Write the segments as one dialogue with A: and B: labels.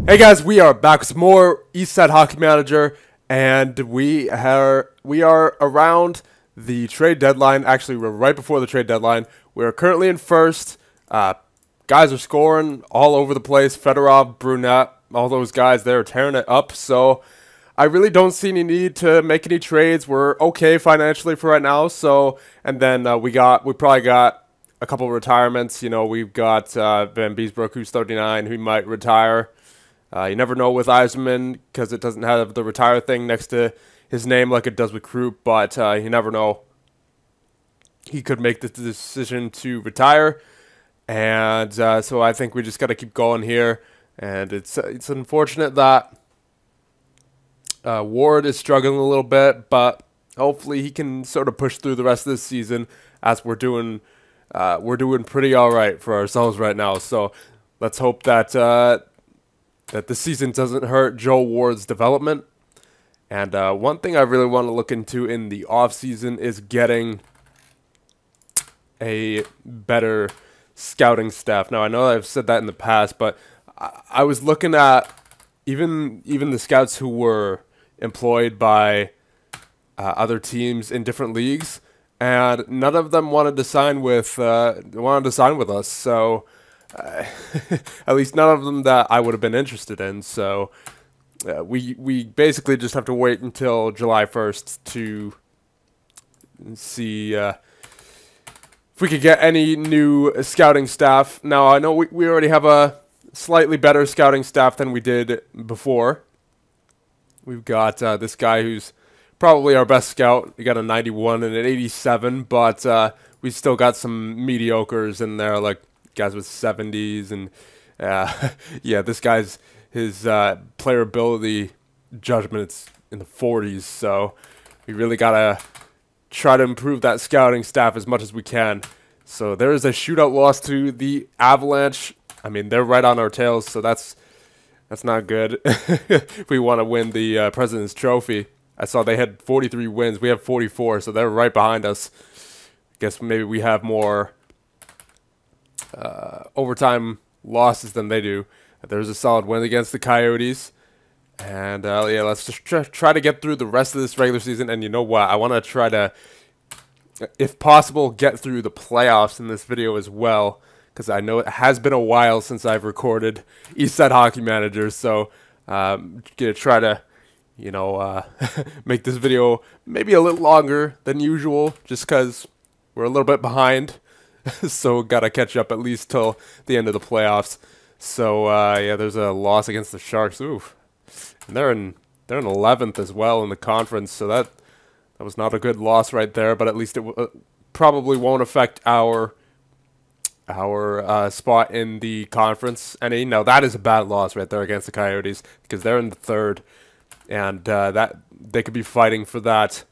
A: Hey guys, we are back with some more Eastside Hockey Manager, and we are around the trade deadline. Actually, we're right before the trade deadline. We're currently in first. Guys are scoring all over the place. Fedorov, Brunette, all those guys, they're tearing it up. So I really don't see any need to make any trades. We're okay financially for right now. So, and then we probably got a couple of retirements. You know, we've got Van Beesbrook, who's 39, who might retire. You never know with Eiserman because it doesn't have the retire thing next to his name like it does with Krupp, but you never know. He could make the decision to retire, and so I think we just got to keep going here. And it's unfortunate that Ward is struggling a little bit, but hopefully he can sort of push through the rest of this season as we're doing pretty all right for ourselves right now. So let's hope that that the season doesn't hurt Joe Ward's development. And one thing I really want to look into in the offseason is getting a better scouting staff. Now, I know I've said that in the past, but I was looking at even the scouts who were employed by other teams in different leagues, and none of them wanted to sign with us. So at least none of them that I would have been interested in. So we basically just have to wait until July 1st to see if we could get any new scouting staff. Now, I know we already have a slightly better scouting staff than we did before. We've got this guy who's probably our best scout. He got a 91 and an 87, but we still got some mediocres in there, like guys with 70s, and yeah, this guy's his player ability judgment is in the 40s, so we really gotta try to improve that scouting staff as much as we can. So there is a shootout loss to the Avalanche. I mean, they're right on our tails, so that's not good if we want to win the President's Trophy. I saw they had 43 wins. We have 44, so they're right behind us. I guess maybe we have more overtime losses than they do. There's a solid win against the Coyotes, and yeah, let's just try to get through the rest of this regular season. And you know what, I want to try to, if possible, get through the playoffs in this video as well, because I know it has been a while since I've recorded Eastside Hockey Manager. So gonna try to, you know, make this video maybe a little longer than usual, just because we're a little bit behind. So gotta catch up at least till the end of the playoffs. So yeah, there's a loss against the Sharks. Oof, and they're in 11th as well in the conference. So that was not a good loss right there. But at least it probably won't affect our spot in the conference any. Now that is a bad loss right there against the Coyotes, because they're in the 3rd, and that they could be fighting for that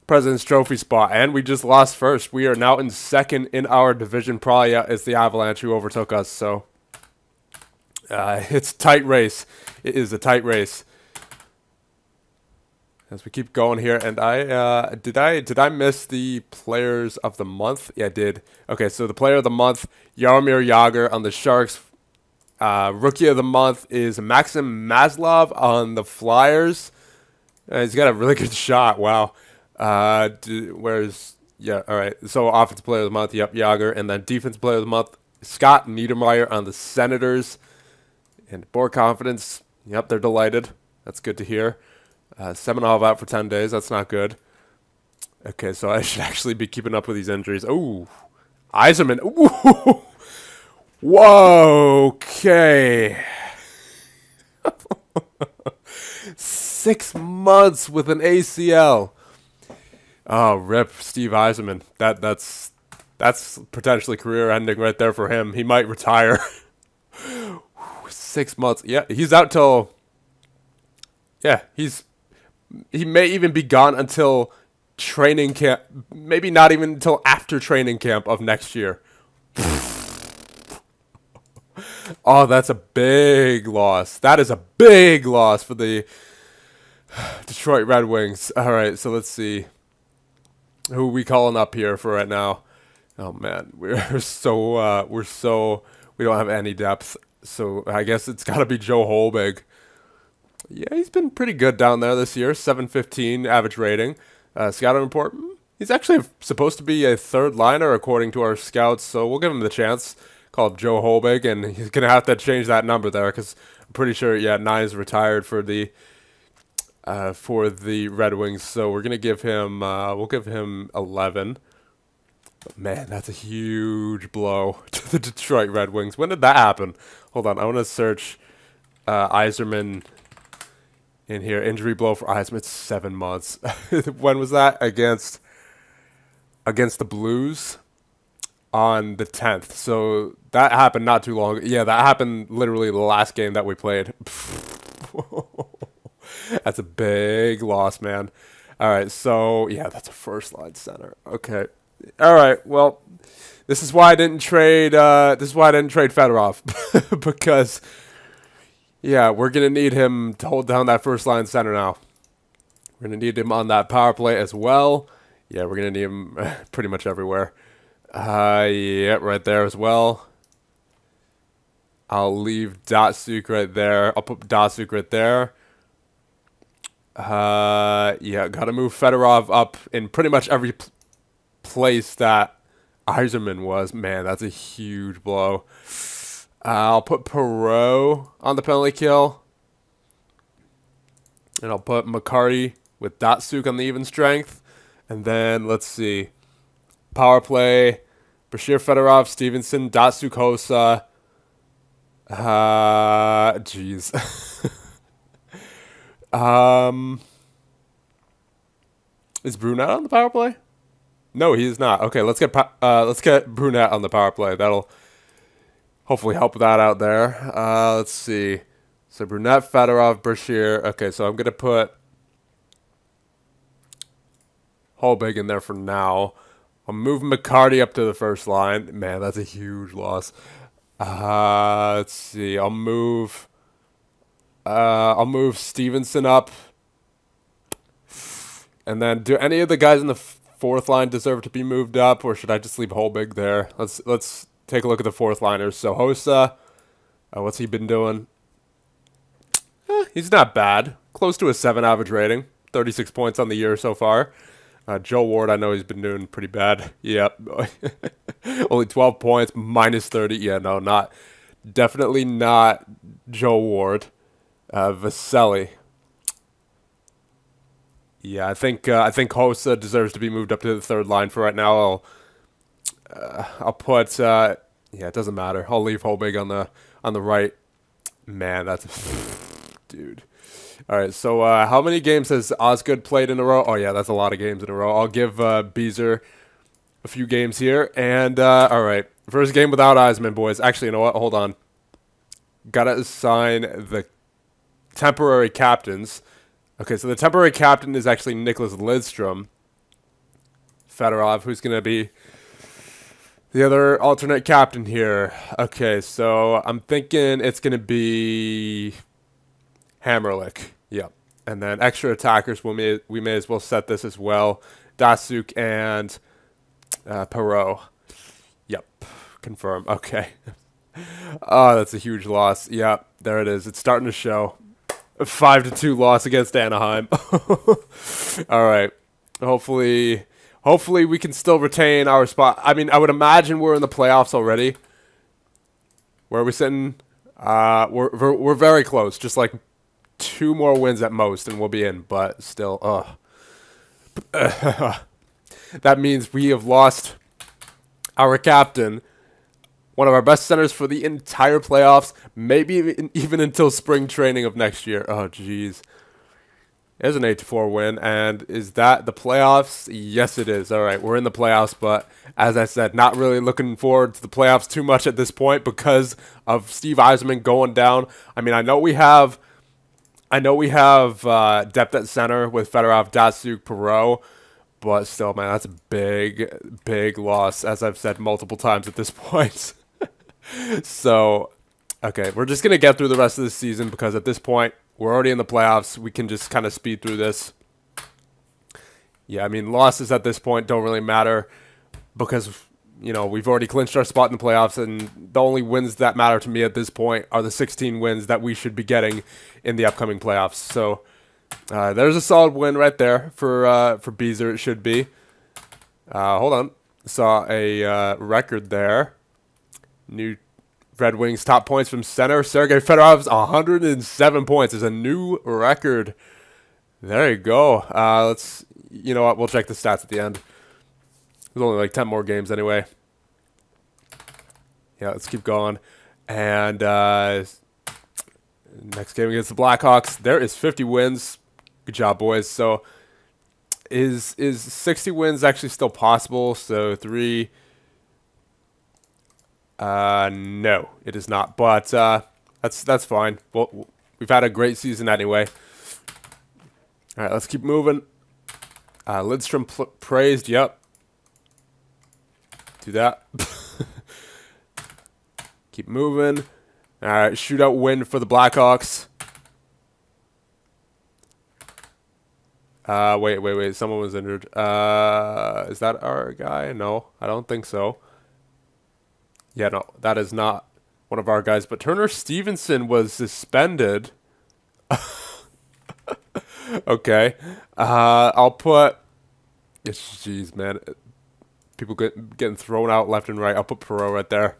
A: President's Trophy spot, and we just lost first. We are now in 2nd in our division. Probably it's the Avalanche who overtook us, so it's a tight race. It is a tight race as we keep going here. And did I miss the players of the month? Yeah, I did. Okay, so the player of the month, Jaromir Jagr on the Sharks. Rookie of the month is Maxim Maslov on the Flyers. He's got a really good shot. Wow. Yeah, all right. So offensive player of the month, yep, Jagr, and then defensive player of the month, Scott Niedermayer on the Senators. And more confidence, yep, they're delighted. That's good to hear. Semenov out for 10 days. That's not good. Okay, so I should actually be keeping up with these injuries. Ooh, Eiserman. Ooh, whoa. Okay. 6 months with an ACL. Oh, rip Steve Eiserman. That's potentially career ending right there for him. He might retire. 6 months. Yeah, he's out till, yeah, he may even be gone until training camp. Maybe not even until after training camp of next year. Oh, that's a big loss. That is a big loss for the Detroit Red Wings. All right, so let's see. Who are we calling up here for right now? Oh man, we don't have any depth. So I guess it's got to be Joe Holbig. Yeah, he's been pretty good down there this year. 715 average rating. Scouting report. He's actually supposed to be a third liner according to our scouts, so we'll give him the chance. Call him Joe Holbig, and he's gonna have to change that number there because I'm pretty sure 9 is retired for the Red Wings. So we're gonna give him we'll give him 11. But man, that's a huge blow to the Detroit Red Wings. When did that happen? Hold on, I want to search Yzerman in here. Injury blow for Yzerman. It's 7 months. When was that? Against the Blues on the 10th. So that happened not too long. Yeah, that happened literally the last game that we played. That's a big loss, man. All right, so yeah, that's a first line center. Okay. All right. Well, this is why I didn't trade Fedorov because yeah, we're going to need him to hold down that first line center now. We're going to need him on that power play as well. Yeah, we're going to need him pretty much everywhere. Yeah, right there as well. I'll leave Datsuk right there. I'll put Datsuk right there. Yeah, got to move Fedorov up in pretty much every place that Yzerman was. Man, that's a huge blow. I'll put Perot on the penalty kill. And I'll put McCarty with Datsuk on the even strength. And then, let's see. Power play. Bashir Fedorov, Stevenson, Datsuk Hossa. Jeez. Is Brunette on the power play? No, he is not. Okay, let's get Brunette on the power play. That'll hopefully help that out there. Let's see. So Brunette, Fedorov, Bashir. Okay, so I'm gonna put Holbig in there for now. I'll move McCarty up to the first line. Man, that's a huge loss. Let's see. I'll move Stevenson up. And then, do any of the guys in the fourth line deserve to be moved up, or should I just leave Holbig there? Let's take a look at the fourth liners. So Hossa, what's he been doing? He's not bad. Close to a 7 average rating. 36 points on the year so far. Joe Ward, I know he's been doing pretty bad. Yep. Only 12 points, minus 30. Yeah, no, definitely not Joe Ward. Vasily. Yeah, I think Hossa deserves to be moved up to the third line for right now. I'll put yeah, it doesn't matter. I'll leave Holbig on the right. Man, that's dude. All right, so how many games has Osgood played in a row? Oh yeah, that's a lot of games in a row. I'll give Beezer a few games here, and all right, first game without Yzerman, boys. Actually, you know what? Hold on. Gotta assign the temporary captains. Okay, so the temporary captain is actually Nicholas Lidstrom. Fedorov, who's going to be the other alternate captain here. Okay, so I'm thinking it's going to be Hammerlick. Yep. And then extra attackers, we may as well set this as well. Datsuk and Perot. Yep. Confirm. Okay. Oh, that's a huge loss. Yep, there it is. It's starting to show. A 5-2 loss against Anaheim. All right. Hopefully we can still retain our spot. I mean, I would imagine we're in the playoffs already. Where are we sitting? We're very close. Just like 2 more wins at most, and we'll be in. But still, that means we have lost our captain. One of our best centers for the entire playoffs, maybe even until spring training of next year. Oh, jeez. There's an 8-4 win, and is that the playoffs? Yes, it is. All right, we're in the playoffs, but as I said, not really looking forward to the playoffs too much at this point because of Steve Yzerman going down. I mean, I know we have depth at center with Fedorov, Datsuk, Perot, but still, man, that's a big loss, as I've said multiple times at this point. So, okay, we're just going to get through the rest of the season because at this point, we're already in the playoffs. We can just kind of speed through this. Yeah, I mean, losses at this point don't really matter because you know, we've already clinched our spot in the playoffs, and the only wins that matter to me at this point are the 16 wins that we should be getting in the upcoming playoffs. So there's a solid win right there for Beezer. It should be. Hold on, saw a record there. New Red Wings top points from center. Sergei Fedorov's 107 points is a new record. There you go. You know what? We'll check the stats at the end. There's only like 10 more games anyway. Yeah, let's keep going. And next game against the Blackhawks, there is 50 wins. Good job, boys. So is 60 wins actually still possible? So 3. No, it is not. But that's fine. Well, we've had a great season anyway. All right, let's keep moving. Lidstrom praised. Yep. Do that. Keep moving. All right, shootout win for the Blackhawks. Wait. Someone was injured. Is that our guy? No, I don't think so. Yeah, no, that is not one of our guys. But Turner Stevenson was suspended. Okay. I'll put... Jeez, man. People getting thrown out left and right. I'll put Perot right there.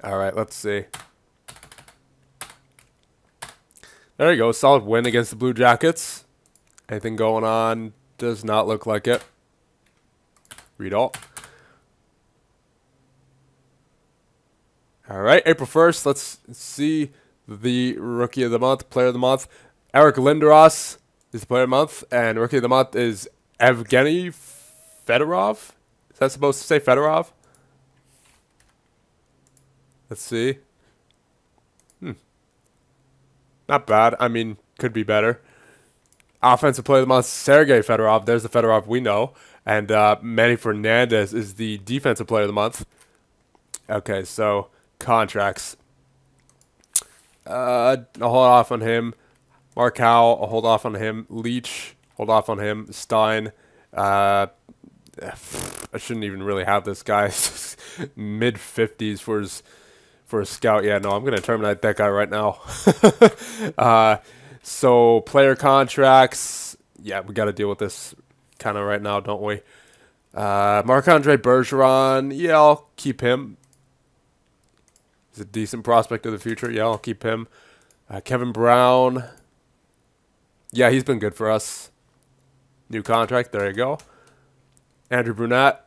A: All right, let's see. There you go. Solid win against the Blue Jackets. Anything going on? Does not look like it. Read all. All right, April 1st. Let's see the Rookie of the Month, Player of the Month. Eric Lindros is the Player of the Month, and Rookie of the Month is Evgeny Fedorov. Is that supposed to say Fedorov? Let's see. Not bad. I mean, could be better. Offensive Player of the Month, Sergei Fedorov. There's the Fedorov we know. And Manny Fernandez is the Defensive Player of the Month. Okay, so contracts. I'll hold off on him. Mark Howell, I'll hold off on him. Leach, hold off on him. Stein. I shouldn't even really have this guy. Mid-50s for a scout. Yeah, no, I'm going to terminate that guy right now. So player contracts. Yeah, we got to deal with this kind of right now, don't we? Marc-Andre Bergeron. Yeah, I'll keep him. He's a decent prospect of the future. Yeah, I'll keep him. Kevin Brown. Yeah, he's been good for us. New contract. There you go. Andrew Brunette.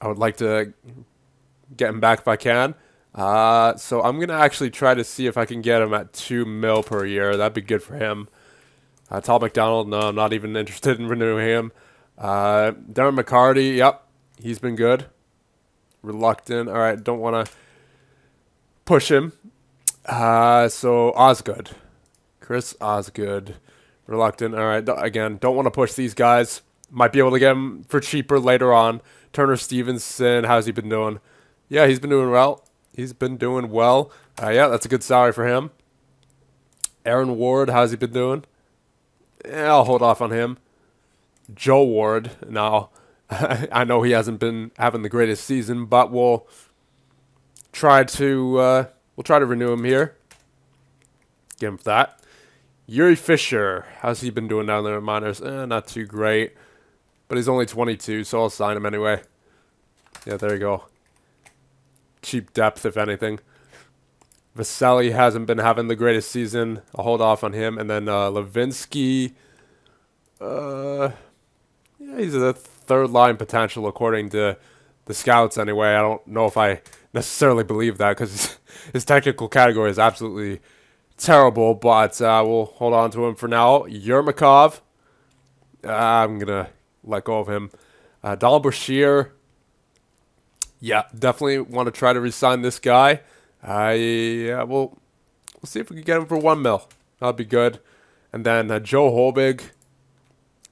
A: I would like to get him back if I can. So I'm going to actually try to see if I can get him at $2 million per year. That'd be good for him. Tom McDonald, no, I'm not even interested in renewing him. Darren McCarty, yep, he's been good. Reluctant, all right, don't want to push him. So Osgood. Chris Osgood. Reluctant, all right, again, don't want to push these guys. Might be able to get him for cheaper later on. Turner Stevenson, how's he been doing? Yeah, he's been doing well. He's been doing well. Yeah, that's a good salary for him. Aaron Ward, how's he been doing? Yeah, I'll hold off on him. Joe Ward, now, I know he hasn't been having the greatest season, but we'll try to renew him here. Give him that. Yuri Fisher, how's he been doing down there in minors? Not too great, but he's only 22, so I'll sign him anyway. Yeah, there you go. Cheap depth, if anything. Vasily hasn't been having the greatest season. I'll hold off on him. And then Levinsky. Yeah, he's a third-line potential according to the scouts anyway. I don't know if I necessarily believe that because his technical category is absolutely terrible. But we'll hold on to him for now. Yermakov. I'm going to let go of him. Donald Brashear. Yeah, definitely want to try to re-sign this guy. Yeah, we'll see if we can get him for $1 million. That'll be good. And then Joe Holbig.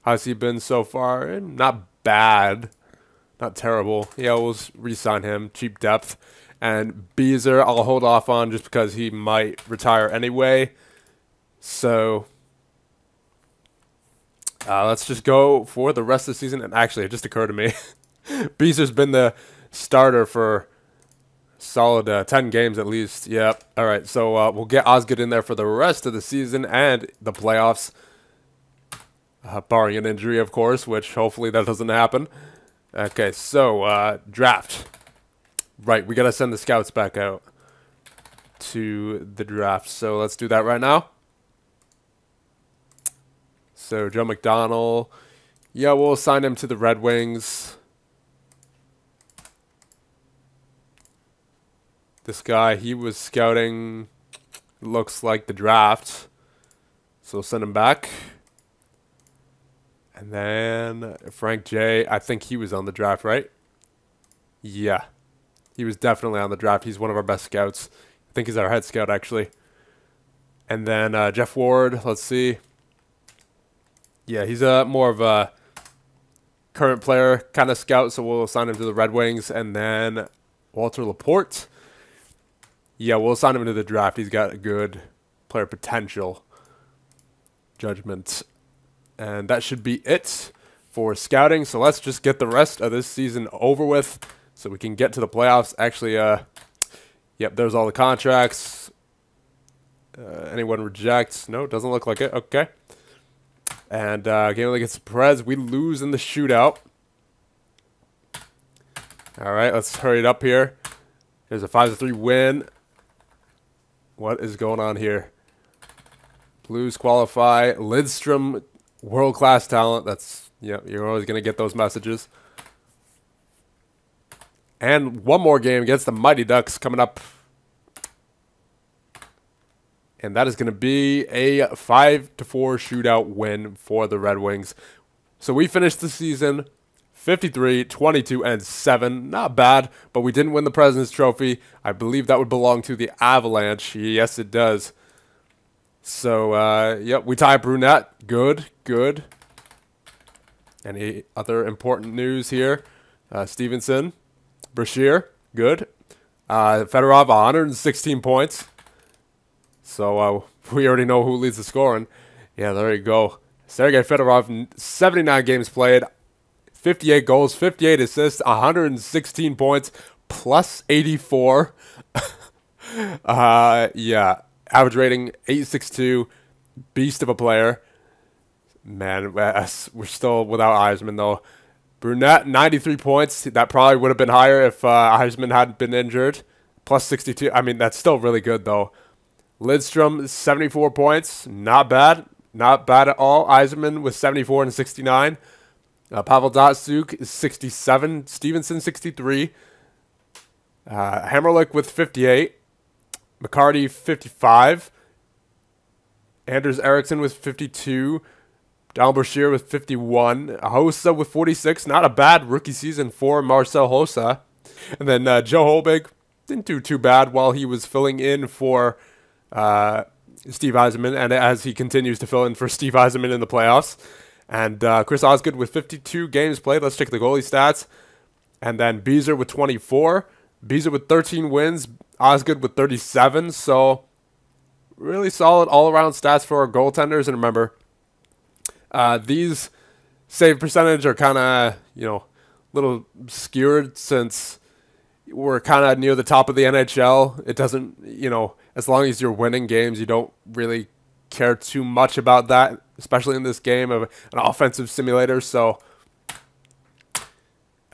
A: How's he been so far? Not bad. Not terrible. Yeah, we'll re-sign him. Cheap depth. And Beezer, I'll hold off on just because he might retire anyway. So, Let's just go for the rest of the season. And actually, it just occurred to me, Beezer's been the starter for solid 10 games at least. Yep. All right, so we'll get Osgood in there for the rest of the season and the playoffs, barring an injury, of course, which hopefully that doesn't happen. Okay, so draft. Right, we got to send the scouts back out to the draft. So let's do that right now. So Joe McDonnell, yeah, we'll assign him to the Red Wings. This guy, he was scouting, looks like the draft. So we'll send him back. And then Frank J, I think he was on the draft, right? Yeah, he was definitely on the draft. He's one of our best scouts. I think he's our head scout, actually. And then Jeff Ward, let's see. Yeah, he's more of a current player kind of scout, so we'll assign him to the Red Wings. And then Walter Laporte. Yeah, we'll assign him to the draft. He's got a good player potential. Judgment. And that should be it for scouting. So let's just get the rest of this season over with so we can get to the playoffs. Actually, yep, there's all the contracts. Anyone rejects? No, doesn't look like it. Okay. And game against the Preds, we lose in the shootout. All right, let's hurry it up here. There's a 5-3 win. What is going on here? Blues qualify. Lidstrom, world-class talent. That's, yeah, you're always going to get those messages. And one more game against the Mighty Ducks coming up. And that is going to be a 5-4 shootout win for the Red Wings. So we finished the season 53, 22, and 7. Not bad, but we didn't win the President's Trophy. I believe that would belong to the Avalanche. Yes, it does. So, yep, we tie Brunette. Good, good. Any other important news here? Stevenson, Brashear, good. Fedorov, 116 points. So we already know who leads the scoring. Yeah, there you go. Sergei Fedorov, 79 games played, 58 goals, 58 assists, 116 points, plus 84. Yeah, average rating 8.62. Beast of a player. Man, we're still without Eisman though. Brunette, 93 points. That probably would have been higher if Eisman hadn't been injured. Plus 62. I mean, that's still really good though. Lidstrom, 74 points. Not bad. Not bad at all. Eisman with 74 and 69. Pavel Datsyuk is 67. Stevenson, 63. Hammerlick with 58. McCarty, 55. Anders Eriksson with 52. Donald Brashear with 51. Hossa with 46. Not a bad rookie season for Marcel Hossa. And then Joe Holbig didn't do too bad while he was filling in for Steve Yzerman, and as he continues to fill in for Steve Yzerman in the playoffs. And Chris Osgood with 52 games played. Let's check the goalie stats. And then Beezer with 24. Beezer with 13 wins. Osgood with 37. So really solid all-around stats for our goaltenders. And remember, these save percentage are kind of, you know, a little skewered since we're kind of near the top of the NHL. It doesn't, you know, as long as you're winning games, you don't really care too much about that, especially in this game of an offensive simulator. So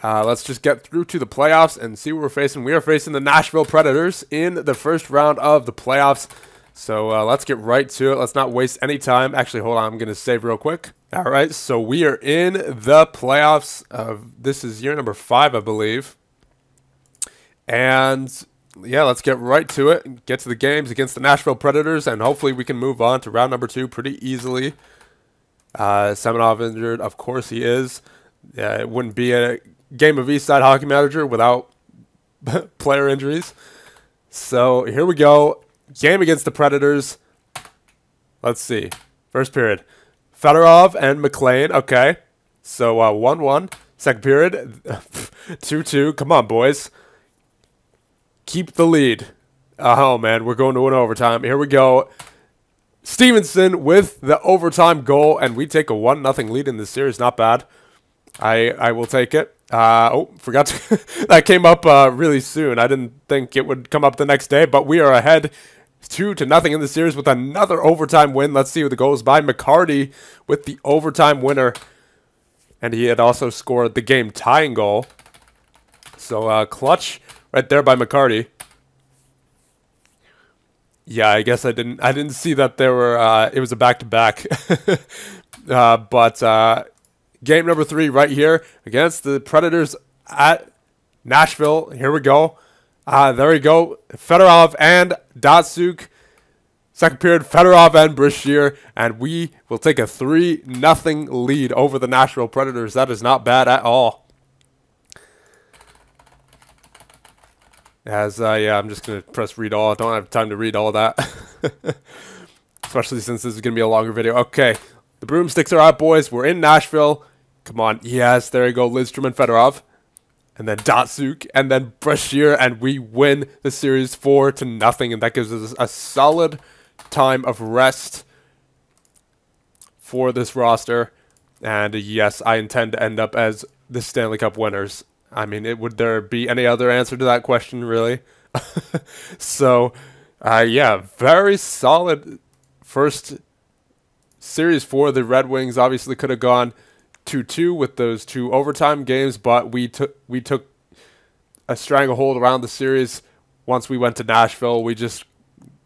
A: let's just get through to the playoffs and see what we're facing. We are facing the Nashville Predators in the first round of the playoffs. So let's get right to it. Let's not waste any time. Actually, hold on. I'm going to save real quick. All right, so we are in the playoffs. This is year number 5, I believe. And yeah, let's get right to it and get to the games against the Nashville Predators, and hopefully we can move on to round number 2 pretty easily. Semenov injured, of course he is. It wouldn't be a game of Eastside Hockey Manager without player injuries. So here we go. Game against the Predators. Let's see. First period. Fedorov and McLean. Okay. So 1-1. Second period. 2-2. Come on, boys. Keep the lead. Oh, man. We're going to an overtime. Here we go. Stevenson with the overtime goal, and we take a 1-0 lead in this series. Not bad. I will take it. Oh, forgot to that came up really soon. I didn't think it would come up the next day, but we are ahead 2-0 in the series with another overtime win. Let's see who the goals by. McCarty with the overtime winner, and he had also scored the game tying goal. So clutch right there by McCarty. Yeah, I guess I didn't see that there were it was a back-to-back. But game number 3 right here against the Predators at Nashville. Here we go. There we go. Fedorov and Datsuk. Second period, Fedorov and Brashear. And we will take a 3-0 lead over the Nashville Predators. That is not bad at all. Yeah, I'm just going to press read all. I don't have time to read all that. Especially since this is going to be a longer video. Okay, the broomsticks are out, boys. We're in Nashville. Come on. Yes, there you go. Lidstrom and Fedorov. And then Datsuk. And then Brashear. And we win the series 4-0. And that gives us a solid time of rest for this roster. And yes, I intend to end up as the Stanley Cup winners. I mean, would there be any other answer to that question, really? So, yeah, very solid first series for the Red Wings. Obviously could have gone 2-2 with those 2 overtime games, but we took a stranglehold around the series. Once we went to Nashville, we just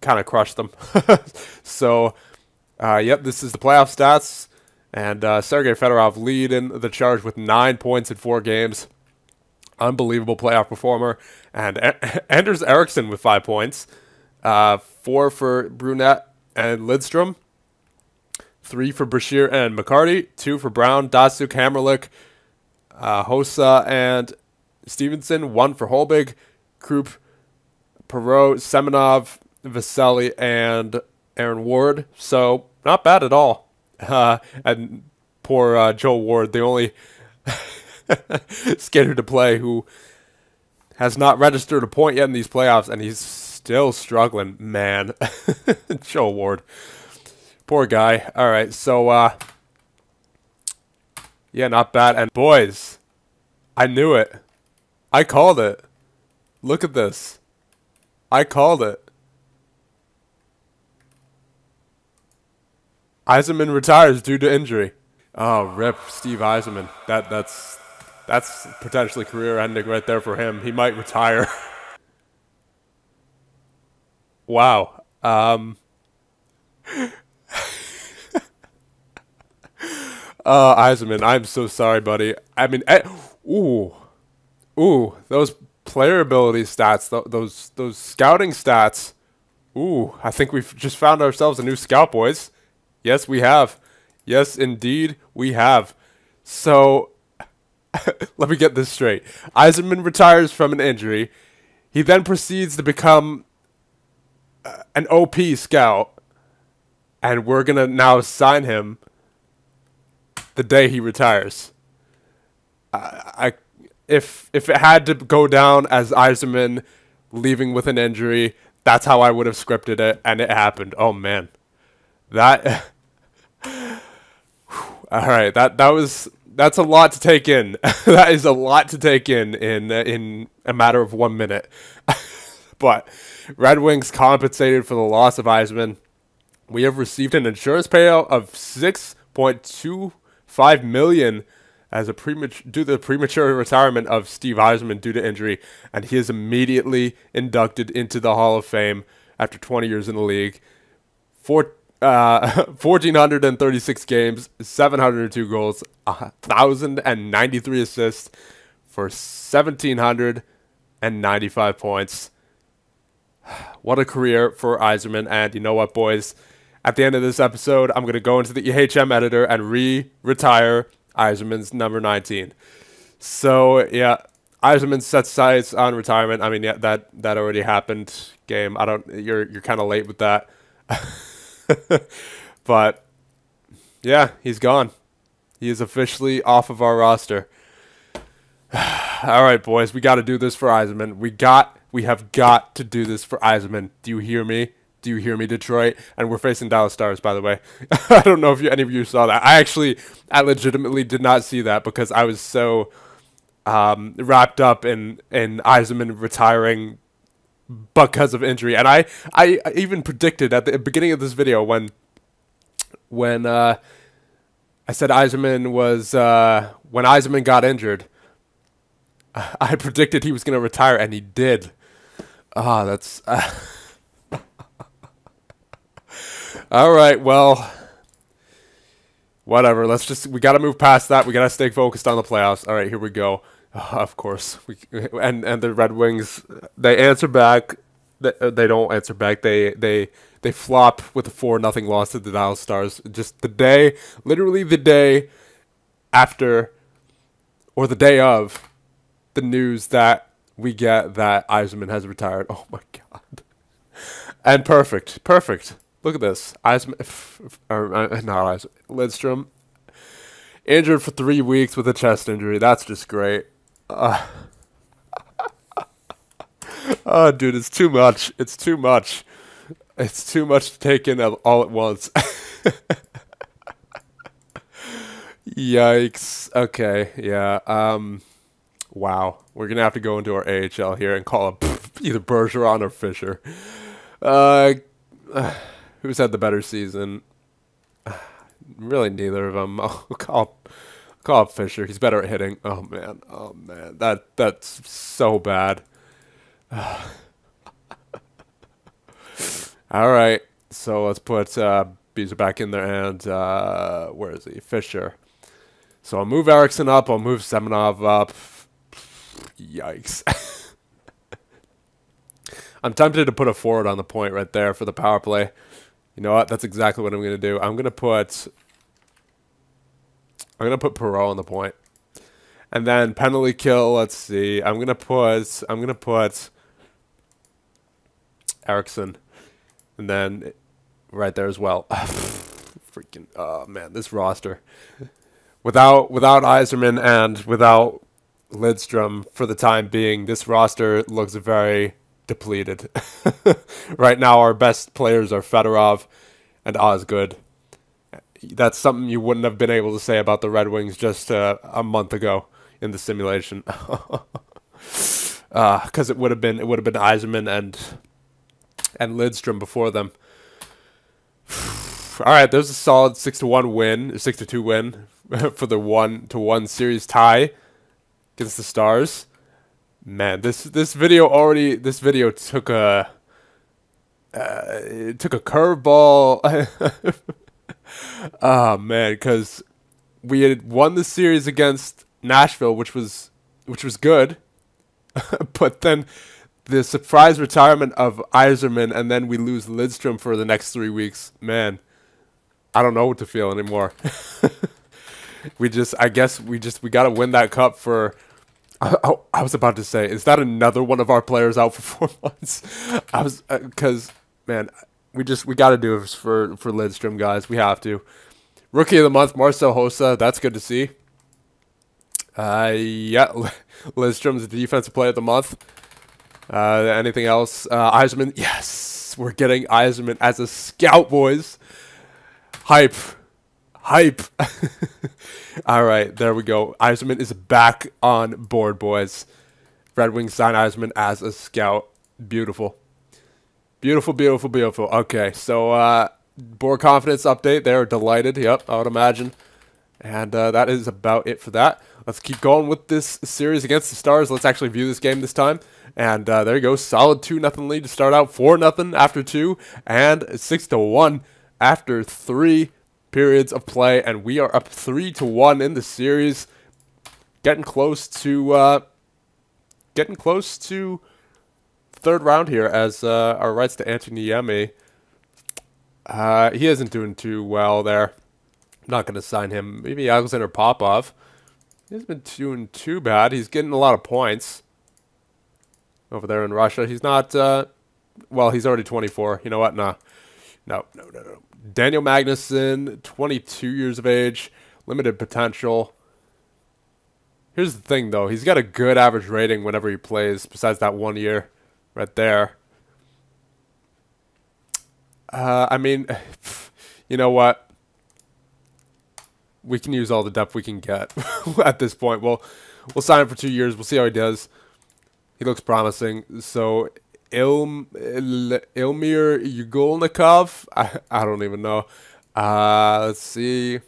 A: kind of crushed them. So, yep, this is the playoff stats. And Sergei Fedorov leading the charge with 9 points in 4 games. Unbelievable playoff performer. And Anders Eriksson with 5 points. 4 for Brunette and Lidstrom. 3 for Brashear and McCarty. 2 for Brown, Datsuk, Hammerlick, Hossa, and Stevenson. 1 for Holbig, Krupp, Perot, Semenov, Vasily, and Aaron Ward. So, not bad at all. And poor Joel Ward, the only skater to play who has not registered a point yet in these playoffs, and he's still struggling, man. Joel Ward. Poor guy. All right, so, yeah, not bad. And, boys, I knew it. I called it. Look at this. I called it. Yzerman retires due to injury. Oh, rip Steve Yzerman. That's potentially career ending right there for him. He might retire. Wow. Yzerman, I'm so sorry, buddy. I mean, ooh, those player ability stats, those scouting stats. Ooh, I think we've just found ourselves a new scout, boys. Yes, we have. Yes, indeed, we have. So, let me get this straight. Yzerman retires from an injury. He then proceeds to become an OP scout. And we're going to now sign him the day he retires. If it had to go down as Yzerman leaving with an injury, that's how I would have scripted it, and it happened. Oh, man. That... All right, that's a lot to take in. That is a lot to take in a matter of 1 minute. But Red Wings compensated for the loss of Yzerman. We have received an insurance payout of $6.25 million as due to the premature retirement of Steve Yzerman due to injury, and he is immediately inducted into the Hall of Fame after 20 years in the league. 1,436 games, 702 goals, 1,093 assists for 1,795 points. What a career for Yzerman. And you know what, boys? At the end of this episode, I'm going to go into the EHM editor and retire Yzerman's number 19. So, yeah, Yzerman sets sights on retirement. I mean, yeah, that already happened. Game. You're kind of late with that. But yeah, he's gone. He is officially off of our roster. All right, boys, we got to do this for Yzerman. We have got to do this for Yzerman. Do you hear me? Do you hear me, Detroit? And we're facing Dallas Stars, by the way. I don't know if any of you saw that. I legitimately did not see that because I was so wrapped up in Yzerman retiring because of injury. And I even predicted at the beginning of this video when I said Yzerman was when Yzerman got injured, I predicted he was going to retire, and he did. Ah, that's all right. Well, whatever. We got to move past that. We got to stay focused on the playoffs. All right, here we go. Of course, and the Red Wings, they answer back. They don't answer back. They flop with a 4-0 loss to the Dallas Stars. Just literally the day after, or the day of, the news that we get that Yzerman has retired. Oh my God! And perfect. Look at this. Yzerman, not Yzerman, Lidstrom, injured for 3 weeks with a chest injury. That's just great. Oh, dude, it's too much. It's too much. It's too much to take in all at once. Yikes. Okay, yeah. Wow. We're going to have to go into our AHL here and call up either Bergeron or Fisher. Who's had the better season? Really, neither of them. I'll call up Fisher. He's better at hitting. Oh man. That's so bad. All right. So let's put Beezer back in there, and where is he? Fisher. So I'll move Eriksson up. I'll move Semenov up. Yikes. I'm tempted to put a forward on the point right there for the power play. You know what? That's exactly what I'm going to do. I'm going to put Perot on the point. And then penalty kill, let's see. I'm going to put Eriksson. And then right there as well. Freaking, oh man, this roster. Without Yzerman and without Lidstrom for the time being, this roster looks very depleted. Right now, our best players are Fedorov and Osgood. That's something you wouldn't have been able to say about the Red Wings just a month ago in the simulation. Because it would have been Yzerman and Lidstrom before them. All right, there's a solid 6-1 win, 6-2 win for the 1-1 series tie against the Stars. Man, this video took a curveball. Oh man, because we had won the series against Nashville, which was good, but then the surprise retirement of Yzerman, and then we lose Lidstrom for the next 3 weeks. Man, I don't know what to feel anymore. I guess we got to win that cup for. I was about to say, is that another one of our players out for 4 months? Because man, we got to do it for Lidstrom, guys. We have to. Rookie of the month, Marcel Hossa. That's good to see. Yeah, Lidstrom's the defensive player of the month. Anything else? Yzerman. Yes, we're getting Yzerman as a scout, boys. Hype. All right, there we go. Yzerman is back on board, boys. Red Wings sign Yzerman as a scout. Beautiful. Okay, so board confidence update. They're delighted. Yep, I would imagine. And that is about it for that. Let's keep going with this series against the Stars. Let's actually view this game this time. And there you go. Solid 2-0 lead to start out. 4-0 after 2. And 6-1 after 3 periods of play. And we are up 3-1 in the series. Getting close to third round here as our rights to Anthony Yemi. He isn't doing too well there. Not going to sign him. Maybe Alexander Popov. He hasn't been doing too bad. He's getting a lot of points over there in Russia. He's not, well, he's already 24. You know what? No. Daniel Magnuson, 22 years of age, limited potential. Here's the thing, though. He's got a good average rating whenever he plays, besides that 1 year right there. I mean, you know what? We can use all the depth we can get at this point. We'll sign him for 2 years. We'll see how he does. He looks promising. So, Ilmir Yugolnikov? I don't even know. Let's see.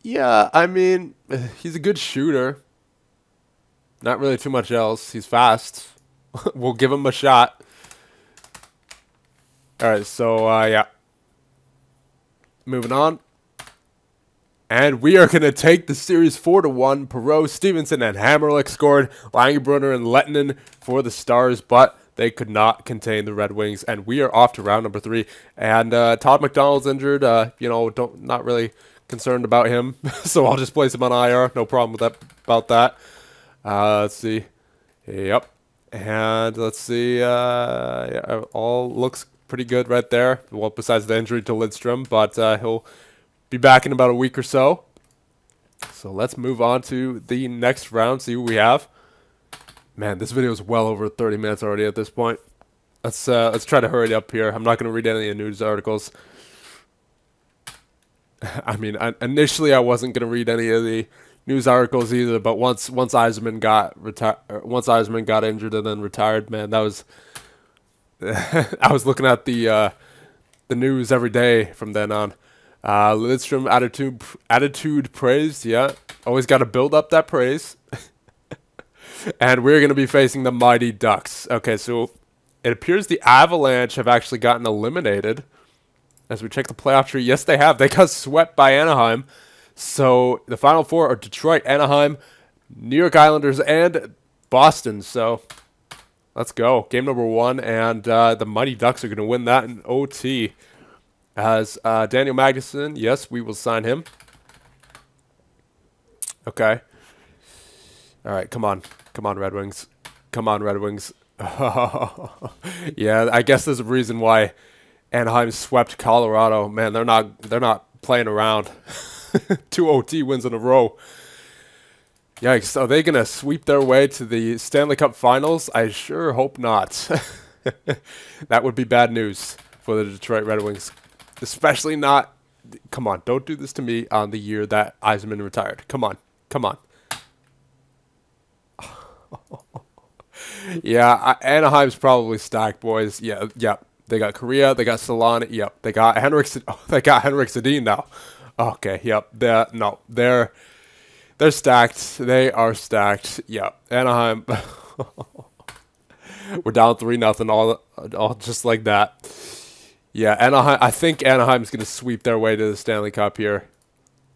A: Yeah, I mean, he's a good shooter. Not really too much else. He's fast. We'll give him a shot. All right, so, yeah. Moving on. And we are going to take the series 4-1. Perot, Stevenson, and Hammerlick scored. Langebrunner and Lettinen for the Stars, but they could not contain the Red Wings. And we are off to round number 3. And Todd McDonald's injured. You know, not really concerned about him. So I'll just place him on IR. No problem with that. About that. Let's see. Yep. And let's see. Yeah, all looks pretty good right there. Well, besides the injury to Lidstrom, but he'll be back in about a week or so. So let's move on to the next round, see what we have. Man, this video is well over 30 minutes already at this point. Let's try to hurry up here. I'm not going to read any of the news articles. I mean, initially I wasn't going to read any of the news articles either, but once Yzerman got injured and then retired, man, that was I was looking at the news every day from then on. Lidstrom attitude praised, yeah. Always got to build up that praise. And we're going to be facing the Mighty Ducks. Okay, so it appears the Avalanche have actually gotten eliminated. As we check the playoff tree, yes, they have. They got swept by Anaheim. So the final 4 are Detroit, Anaheim, New York Islanders, and Boston. So let's go. Game number 1, and the Mighty Ducks are going to win that in OT. As Daniel Magnuson, yes, we will sign him. Okay. All right, come on. Come on, Red Wings. Come on, Red Wings. Yeah, I guess there's a reason why Anaheim swept Colorado. Man, they're not playing around. 2 OT wins in a row. Yikes, are they going to sweep their way to the Stanley Cup Finals? I sure hope not. That would be bad news for the Detroit Red Wings. Especially not... Come on, don't do this to me on the year that Yzerman retired. Come on, come on. Yeah, Anaheim's probably stacked, boys. Yeah, yeah. They got Korea, they got Solana. Yep, they got Henrik Sedin now. Okay, yep. They're stacked. They are stacked. Yep. Anaheim. We're down 3-0 all just like that. Yeah, Anaheim. I think Anaheim's going to sweep their way to the Stanley Cup here,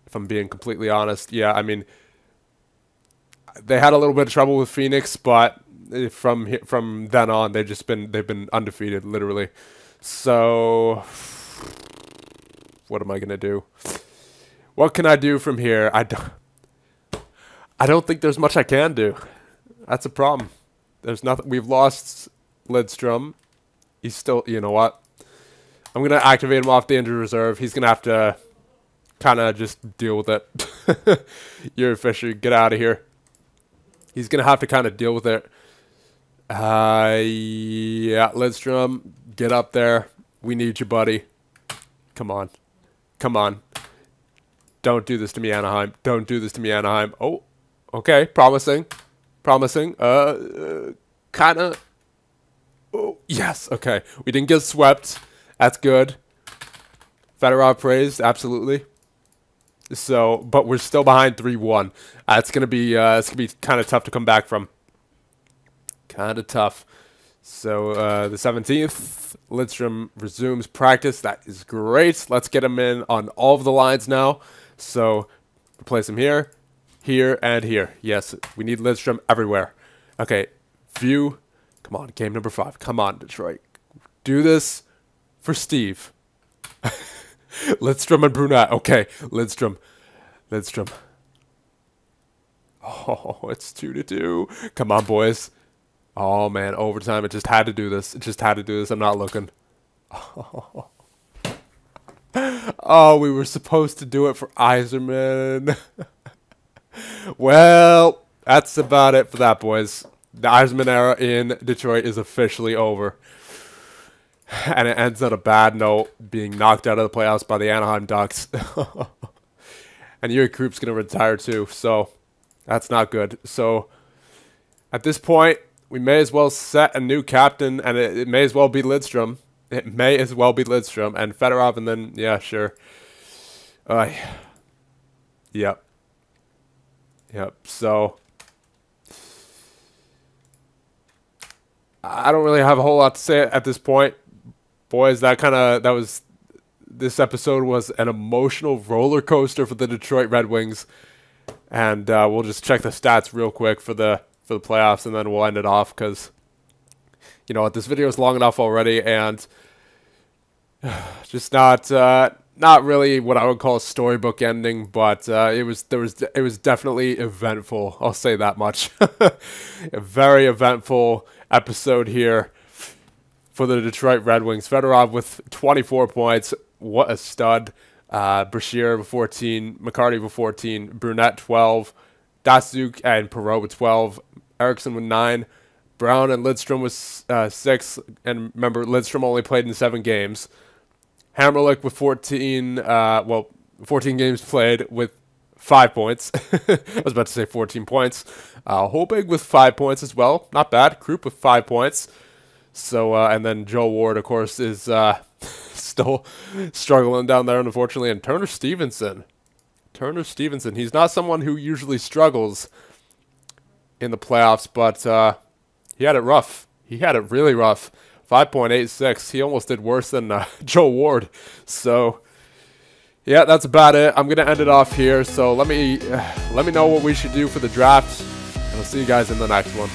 A: if I'm being completely honest. Yeah, I mean, they had a little bit of trouble with Phoenix, but from then on, they've been undefeated, literally. So, what am I going to do? What can I do from here? I don't think there's much I can do. That's a problem. There's nothing. We've lost Lidstrom. He's still, you know what? I'm going to activate him off the injured reserve. He's going to have to kind of just deal with it. You're Fisher, get out of here. He's going to have to kind of deal with it. Yeah, Lidstrom, get up there. We need you, buddy. Come on. Come on. Don't do this to me, Anaheim. Don't do this to me, Anaheim. Oh, okay. Promising. Promising. Kind of. Oh, yes. Okay. We didn't get swept. That's good. Fedorov praised, absolutely. So, but we're still behind 3-1. It's gonna be kind of tough to come back from. Kind of tough. So the 17th, Lidstrom resumes practice. That is great. Let's get him in on all of the lines now. So replace him here, here, and here. Yes, we need Lidstrom everywhere. Okay, view. Come on, game number 5. Come on, Detroit. Do this. For Steve. Lidstrom and Brunette. Okay, Lidstrom. Lidstrom. Oh, it's 2-2. Come on, boys. Oh, man, overtime. It just had to do this. It just had to do this. I'm not looking. Oh, oh, we were supposed to do it for Yzerman. Well, that's about it for that, boys. The Yzerman era in Detroit is officially over. And it ends on a bad note, being knocked out of the playoffs by the Anaheim Ducks. And Yuri Kroup's going to retire too, so that's not good. So at this point, we may as well set a new captain, and it may as well be Lidstrom. It may as well be Lidstrom and Fedorov, and then, yeah, sure. Yep. Yep, so I don't really have a whole lot to say at this point. Boys, this episode was an emotional roller coaster for the Detroit Red Wings. And we'll just check the stats real quick for the playoffs, and then we'll end it off because, you know what, this video is long enough already, and just not really what I would call a storybook ending, but it was definitely eventful. I'll say that much. A very eventful episode here for the Detroit Red Wings. Fedorov with 24 points. What a stud. Brashear with 14, McCarty with 14, Brunette 12, Datsuk and Perreault with 12, Eriksson with 9, Brown and Lidstrom with 6, and remember, Lidstrom only played in 7 games. Hammerlick with 14, 14 games played with 5 points. I was about to say 14 points. Hobig with 5 points as well. Not bad. Krupp with 5 points. So, and then Joe Ward, of course, is still struggling down there, unfortunately. And Turner Stevenson. He's not someone who usually struggles in the playoffs, but he had it rough. He had it really rough. 5.86. He almost did worse than Joe Ward. So, yeah, that's about it. I'm going to end it off here. So let me know what we should do for the draft, and I'll see you guys in the next one.